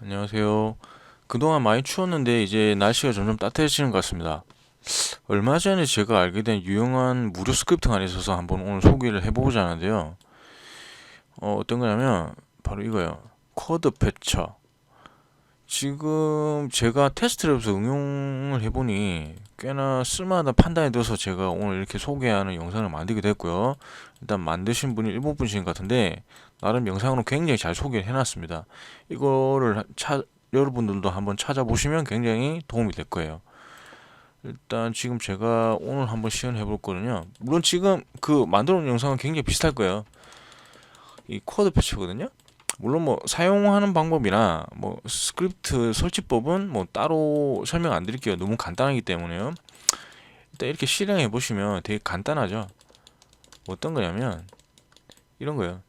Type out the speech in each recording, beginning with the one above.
안녕하세요. 그동안 많이 추웠는데 이제 날씨가 점점 따뜻해지는 것 같습니다. 얼마 전에 제가 알게 된 유용한 무료 스크립트가 하나 있어서 한번 오늘 소개를 해보고자 하는데요. 어떤 거냐면 바로 이거예요. 쿼드 패쳐. 지금 제가 테스트를 해서 응용을 해보니 꽤나 쓸만하다 판단이 들어서 제가 오늘 이렇게 소개하는 영상을 만들게 됐고요. 일단 만드신 분이 일본 분이신 것 같은데 나름 영상으로 굉장히 잘 소개를 해놨습니다. 이거를 여러분들도 한번 찾아보시면 굉장히 도움이 될 거예요. 일단 지금 제가 오늘 한번 시연해 볼 거는요. 물론 지금 그 만들어 놓은 영상은 굉장히 비슷할 거예요. 이 쿼드 패치거든요. 물론 뭐 사용하는 방법이나 뭐 스크립트 설치법은 뭐 따로 설명 안 드릴게요. 너무 간단하기 때문에요. 일단 이렇게 실행해 보시면 되게 간단하죠. 어떤 거냐면 이런 거예요.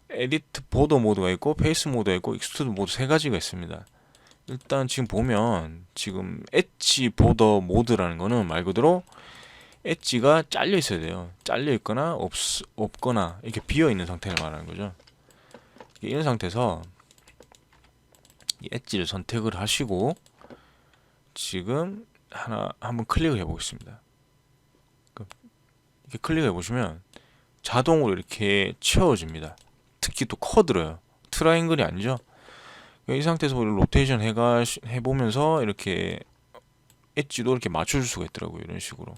에디트 보더 모드가 있고 페이스 모드가 있고 익스트루드 모드 세 가지가 있습니다. 일단 지금 보면 지금 엣지 보더 모드라는 거는 말 그대로 엣지가 잘려 있어야 돼요. 잘려 있거나 없거나 이렇게 비어 있는 상태를 말하는 거죠. 이런 상태에서 이 엣지를 선택을 하시고 지금 하나 한번 클릭을 해보겠습니다. 이렇게 클릭해 보시면 자동으로 이렇게 채워집니다. 특히 또 커드로요. 트라이앵글이 아니죠. 이 상태에서 로테이션 해보면서 이렇게 엣지도 이렇게 맞춰줄 수가 있더라고요. 이런 식으로.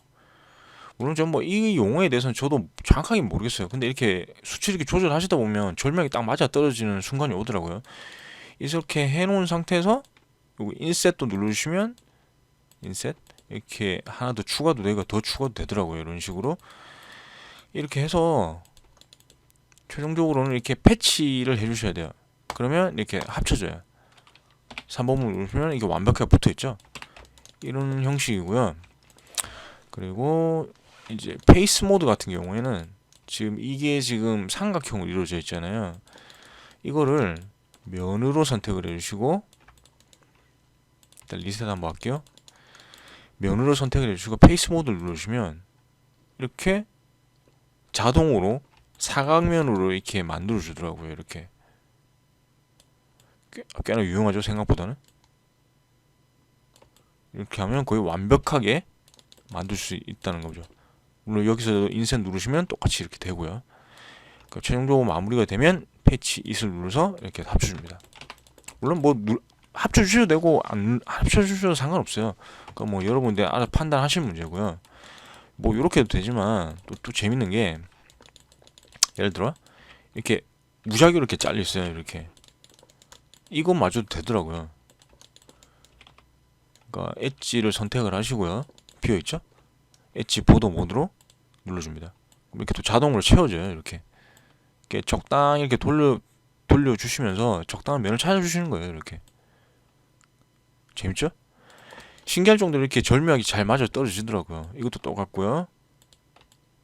물론 전 뭐 이 용어에 대해서는 저도 정확하게 모르겠어요. 근데 이렇게 수치 이렇게 조절하시다 보면 절명이 딱 맞아 떨어지는 순간이 오더라고요. 이렇게 해놓은 상태에서 요거 인셋도 누르시면 인셋 이렇게 하나 더 추가도 되고 더 추가도 되더라고요. 이런 식으로 이렇게 해서 최종적으로는 이렇게 패치를 해주셔야 돼요. 그러면 이렇게 합쳐져요. 3번을 누르시면 이게 완벽하게 붙어있죠. 이런 형식이고요. 그리고 이제 페이스 모드 같은 경우에는 지금 이게 지금 삼각형으로 이루어져 있잖아요. 이거를 면으로 선택을 해주시고 일단 리셋 한번 할게요. 면으로 선택을 해주시고 페이스 모드를 누르시면 이렇게 자동으로 사각면으로 이렇게 만들어 주더라고요. 이렇게 꽤나 유용하죠. 생각보다는 이렇게 하면 거의 완벽하게 만들 수 있다는 거죠. 물론 여기서 인셋 누르시면 똑같이 이렇게 되고요. 그러니까 최종적으로 마무리가 되면 패치 이을 눌러서 이렇게 합쳐줍니다. 물론 뭐 합쳐주셔도 되고 안 합쳐주셔도 상관없어요. 그러니까 뭐 여러분들 알아 판단하실 문제고요. 뭐 이렇게 해도 되지만 또 재밌는 게 예를 들어 이렇게 무작위로 이렇게 잘려 있어요. 이렇게 이것마저도 되더라고요. 그러니까 엣지를 선택을 하시고요. 비어 있죠? 엣지 보더 모드로 눌러줍니다. 이렇게 또 자동으로 채워져요. 이렇게 적당히 이렇게 돌려주시면서 적당한 면을 찾아주시는 거예요. 이렇게 재밌죠? 신기할 정도로 이렇게 절묘하게 잘 맞아 떨어지더라고요. 이것도 똑같고요.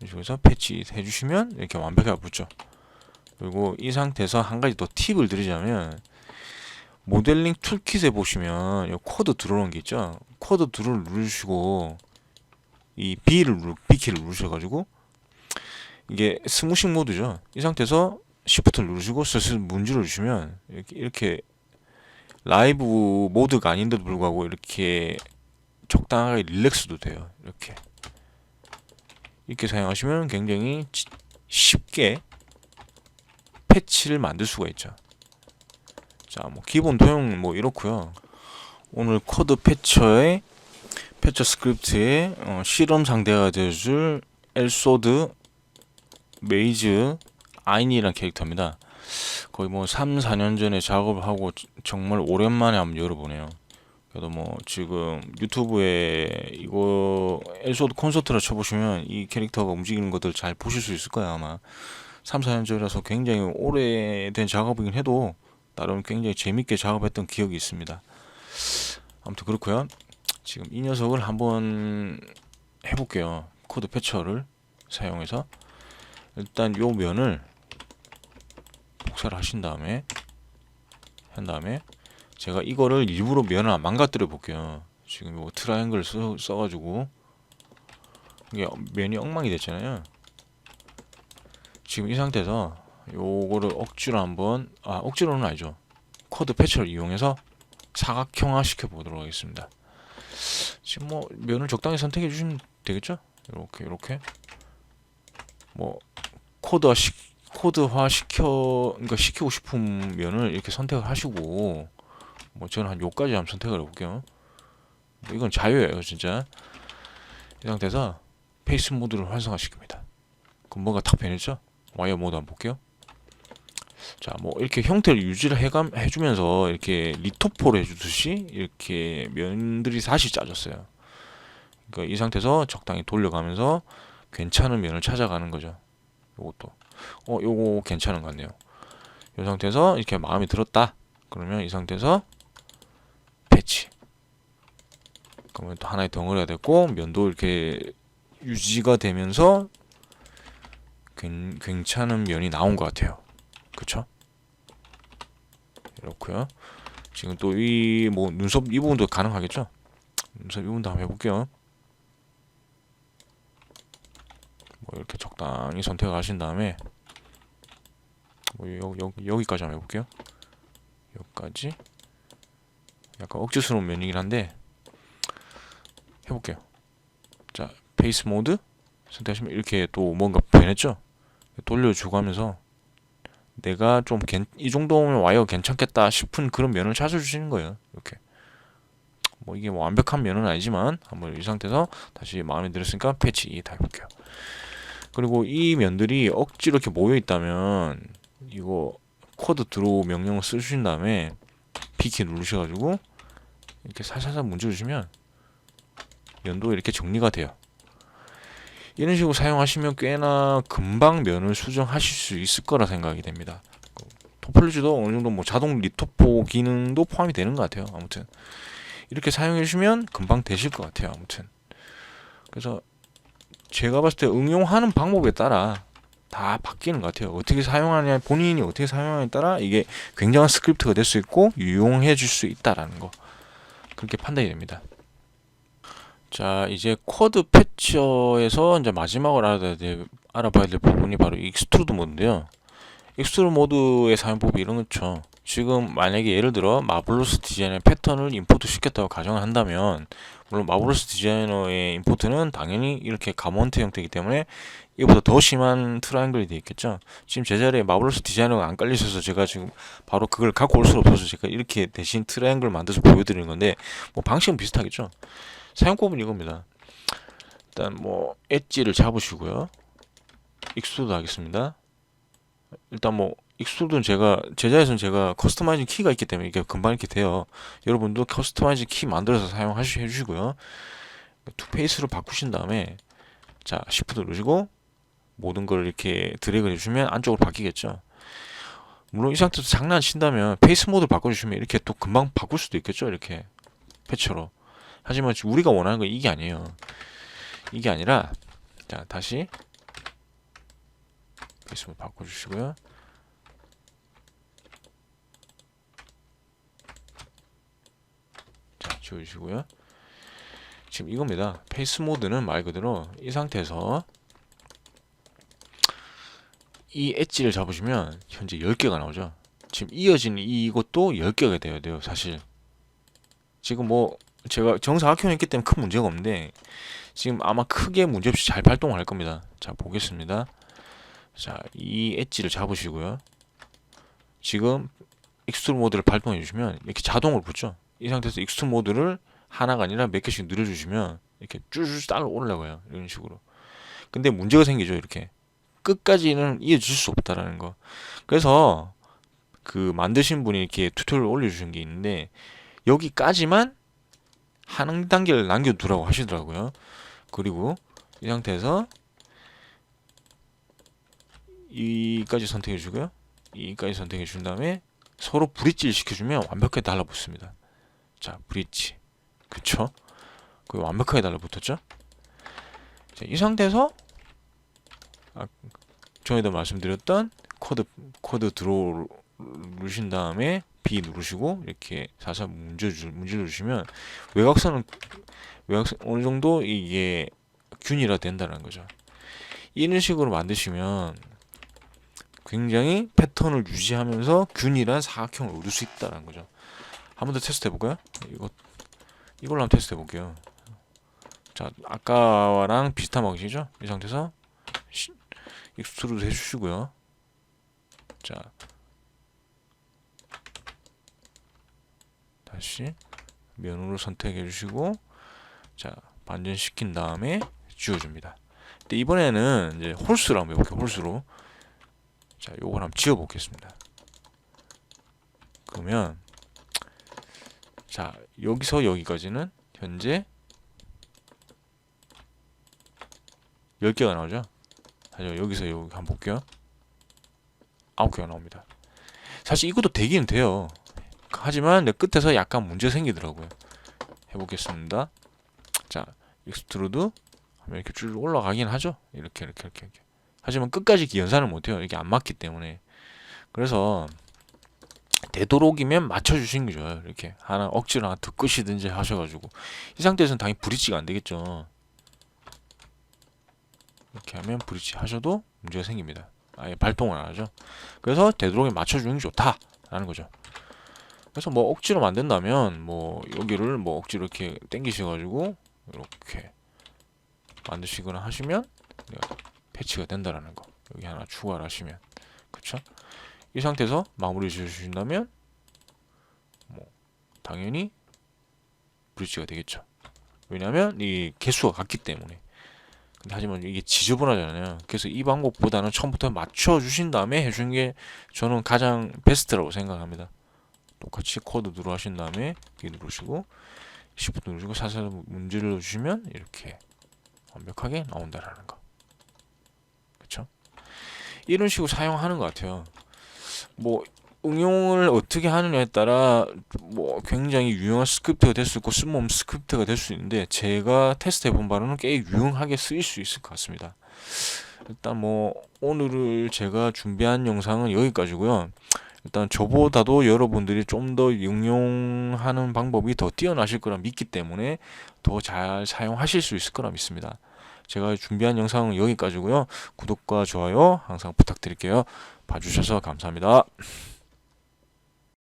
이쪽에서 패치 해주시면 이렇게 완벽하게 붙죠. 그리고 이 상태에서 한 가지 더 팁을 드리자면 모델링 툴킷에 보시면 이 코드 들어오는 게 있죠. 코드 들어를 누르시고 이 B키를 누르셔가지고 이게 스무싱 모드죠. 이 상태에서 Shift를 누르시고 슬슬 문질러 주시면 이렇게 라이브 모드가 아닌데도 불구하고 이렇게 적당하게 릴렉스도 돼요. 이렇게 사용하시면 굉장히 쉽게 패치를 만들 수가 있죠. 자, 뭐 기본 도형 뭐 이렇고요. 오늘 코드 패처 스크립트의 실험 상대가 되어줄 엘소드 메이즈 아인이라는 캐릭터입니다. 거의 뭐 3, 4년 전에 작업을 하고 정말 오랜만에 한번 열어보네요. 그래도 뭐 지금 유튜브에 이거 엘소드 콘서트라 쳐보시면 이 캐릭터가 움직이는 것들 잘 보실 수 있을 거예요 아마. 3, 4년 전이라서 굉장히 오래된 작업이긴 해도 나름 굉장히 재밌게 작업했던 기억이 있습니다. 아무튼 그렇고요. 지금 이 녀석을 한번 해볼게요. 코드 패처를 사용해서 일단 요 면을 복사를 하신 다음에 한 다음에 제가 이거를 일부러 면을 안 망가뜨려 볼게요. 지금 요 트라이앵글 써가지고 이게 면이 엉망이 됐잖아요. 지금 이 상태에서 요거를 억지로 한번 억지로는 아니죠. 코드 패치를 이용해서 사각형화 시켜 보도록 하겠습니다. 지금 뭐 면을 적당히 선택해 주시면 되겠죠? 이렇게 뭐 코드화 그러니까 시키고 싶은 면을 이렇게 선택을 하시고, 뭐 저는 한 요까지 한번 선택을 해볼게요. 뭐 이건 자유예요, 진짜. 이 상태에서 페이스 모드를 활성화시킵니다. 그럼 뭐가 탁 변했죠? 와이어 모드 한번 볼게요. 자, 뭐 이렇게 형태를 유지를 해주면서 이렇게 리토포를 해주듯이 이렇게 면들이 다시 짜졌어요. 그러니까 이 상태에서 적당히 돌려가면서 괜찮은 면을 찾아가는 거죠. 요것도 요거 괜찮은 것 같네요. 이 상태에서 이렇게 마음에 들었다 그러면 이 상태에서 패치. 그러면 또 하나의 덩어리가 됐고 면도 이렇게 유지가 되면서 괜찮은 면이 나온 것 같아요. 그쵸? 이렇고요. 지금 또 이 뭐 눈썹 이 부분도 가능하겠죠? 눈썹 이 부분도 한번 해볼게요. 뭐 이렇게 적당히 선택을 하신 다음에 뭐 여기까지 한번 해볼게요. 여기까지 약간 억지스러운 면이긴 한데 해볼게요. 자, 페이스 모드 선택하시면 이렇게 또 뭔가 변했죠? 돌려주고 하면서 내가 좀 이 정도면 와이어 괜찮겠다 싶은 그런 면을 찾아주시는 거예요. 이렇게 뭐 이게 뭐 완벽한 면은 아니지만 한번 이 상태에서 다시 마음에 들었으니까 패치 2 다 해볼게요. 그리고 이 면들이 억지로 이렇게 모여 있다면 이거 코드 드로우 명령을 쓰신 다음에 B키 누르셔가지고 이렇게 살살살 문져주시면 면도 이렇게 정리가 돼요. 이런 식으로 사용하시면 꽤나 금방 면을 수정하실 수 있을 거라 생각이 됩니다. 토폴로지도 어느 정도 뭐 자동 리토포 기능도 포함이 되는 것 같아요. 아무튼 이렇게 사용해 주시면 금방 되실 것 같아요. 아무튼 그래서 제가 봤을 때 응용하는 방법에 따라 다 바뀌는 것 같아요. 어떻게 사용하냐, 본인이 어떻게 사용하냐에 따라 이게 굉장한 스크립트가 될 수 있고 유용해 줄 수 있다라는 거, 그렇게 판단이 됩니다. 자, 이제 쿼드 패처에서 이제 마지막으로 알아봐야 될 부분이 바로 익스트루드 모드인데요. 익스트루드 모드의 사용법이 이런 거죠. 지금 만약에 예를 들어 마블러스 디자이너의 패턴을 임포트 시켰다고 가정을 한다면, 물론 마블러스 디자이너의 임포트는 당연히 이렇게 가몬트 형태이기 때문에 이보다 더 심한 트라이앵글이 되어 있겠죠. 지금 제 자리에 마블러스 디자이너가 안 깔리셔서 제가 지금 바로 그걸 갖고 올 수 없어서 제가 이렇게 대신 트라이앵글 만들어서 보여드리는 건데, 뭐 방식은 비슷하겠죠. 사용법은 이겁니다. 일단 뭐 엣지를 잡으시고요. 익스트루드 하겠습니다. 일단 뭐 익스트루드는 제가 제자에서는 제가 커스터마이징 키가 있기 때문에 이게 금방 이렇게 돼요. 여러분도 커스터마이징 키 만들어서 해주시고요. 투페이스로 바꾸신 다음에 자, Shift 누르시고 모든 걸 이렇게 드래그 해주시면 안쪽으로 바뀌겠죠. 물론 이 상태에서 장난친다면 페이스 모드를 바꿔주시면 이렇게 또 금방 바꿀 수도 있겠죠. 이렇게 패처로. 하지만 우리가 원하는 건 이게 아니에요. 이게 아니라 자, 다시 페이스 모드 바꿔주시고요. 자, 지워주시고요. 지금 이겁니다. 페이스 모드는 말 그대로 이 상태에서 이 엣지를 잡으시면 현재 10개가 나오죠. 지금 이어지는 이것도 10개가 돼야 돼요. 사실 지금 뭐 제가 정사각형이 있기 때문에 큰 문제가 없는데 지금 아마 크게 문제없이 잘 발동할 겁니다. 자, 보겠습니다. 자, 이 엣지를 잡으시고요. 지금 익스트루드 모드를 발동해 주시면 이렇게 자동으로 붙죠. 이 상태에서 익스트루드 모드를 하나가 아니라 몇 개씩 눌러주시면 이렇게 쭈쭈 따로 올라가요. 이런 식으로. 근데 문제가 생기죠. 이렇게 끝까지는 이어질 수 없다라는 거. 그래서 그 만드신 분이 이렇게 튜토리얼 올려주신 게 있는데 여기까지만 한 단계를 남겨두라고 하시더라고요. 그리고 이 상태에서 이까지 선택해 주고요. 이까지 선택해 준 다음에 서로 브릿지를 시켜주면 완벽하게 달라붙습니다. 자, 브릿지. 그쵸? 그 완벽하게 달라붙었죠? 자, 이 상태에서 전에도 말씀드렸던 코드 드로우 누르신 다음에 B 누르시고 이렇게 살살 문질러주시면 외곽선은 어느 정도 이게 균일화 된다는 거죠. 이런 식으로 만드시면 굉장히 패턴을 유지하면서 균일한 사각형을 얻을 수 있다는 거죠. 한 번 더 테스트 해볼까요? 이걸로 한번 테스트 해볼게요. 자, 아까랑 비슷한 방식이죠? 이 상태에서 익스트루드 해주시고요. 자, 다시 면으로 선택해 주시고, 자, 반전시킨 다음에 지워줍니다. 근데 이번에는 이제 홀수로 한번 해볼게요. 홀수로. 자, 요걸 한번 지워보겠습니다. 그러면 자, 여기서 여기까지는 현재 10개가 나오죠. 다시 여기서 여기 한번 볼게요. 9개가 나옵니다. 사실 이것도 되기는 돼요. 하지만 내 끝에서 약간 문제 생기더라고요. 해보겠습니다. 자, 익스트루드 하면 이렇게 쭉 올라가긴 하죠. 이렇게. 하지만 끝까지 연산을 못해요. 이게 안 맞기 때문에. 그래서 되도록이면 맞춰주시는 게 좋아요. 이렇게 하나 억지로 하나 더 끄시든지 하셔가지고 이 상태에서는 당연히 브릿지가 안 되겠죠. 이렇게 하면 브릿지 하셔도 문제가 생깁니다. 아예 발동을 안 하죠. 그래서 되도록이면 맞춰주는 게 좋다라는 거죠. 그래서 뭐 억지로 만든다면 뭐 여기를 뭐 억지로 이렇게 당기셔가지고 이렇게 만드시거나 하시면 패치가 된다라는 거. 여기 하나 추가를 하시면 그쵸? 이 상태에서 마무리 지어주신다면 뭐 당연히 브릿지가 되겠죠. 왜냐하면 이 개수가 같기 때문에. 근데 하지만 이게 지저분하잖아요. 그래서 이 방법보다는 처음부터 맞춰주신 다음에 해주는 게 저는 가장 베스트라고 생각합니다. 똑같이 코드 누르하신 다음에 여기 누르시고 Shift 누르시고 살살 문제를 넣어주시면 이렇게 완벽하게 나온다라는 거. 그쵸? 이런 식으로 사용하는 것 같아요. 뭐 응용을 어떻게 하느냐에 따라 뭐 굉장히 유용한 스크립트가 될 수 있고 쓸모없는 스크립트가 될 수 있는데 제가 테스트 해본 바로는 꽤 유용하게 쓰일 수 있을 것 같습니다. 일단 뭐 오늘 제가 준비한 영상은 여기까지고요. 일단 저보다도 여러분들이 좀 더 응용하는 방법이 더 뛰어나실 거라 믿기 때문에 더 잘 사용하실 수 있을 거라 믿습니다. 제가 준비한 영상은 여기까지고요. 구독과 좋아요 항상 부탁드릴게요. 봐주셔서 감사합니다.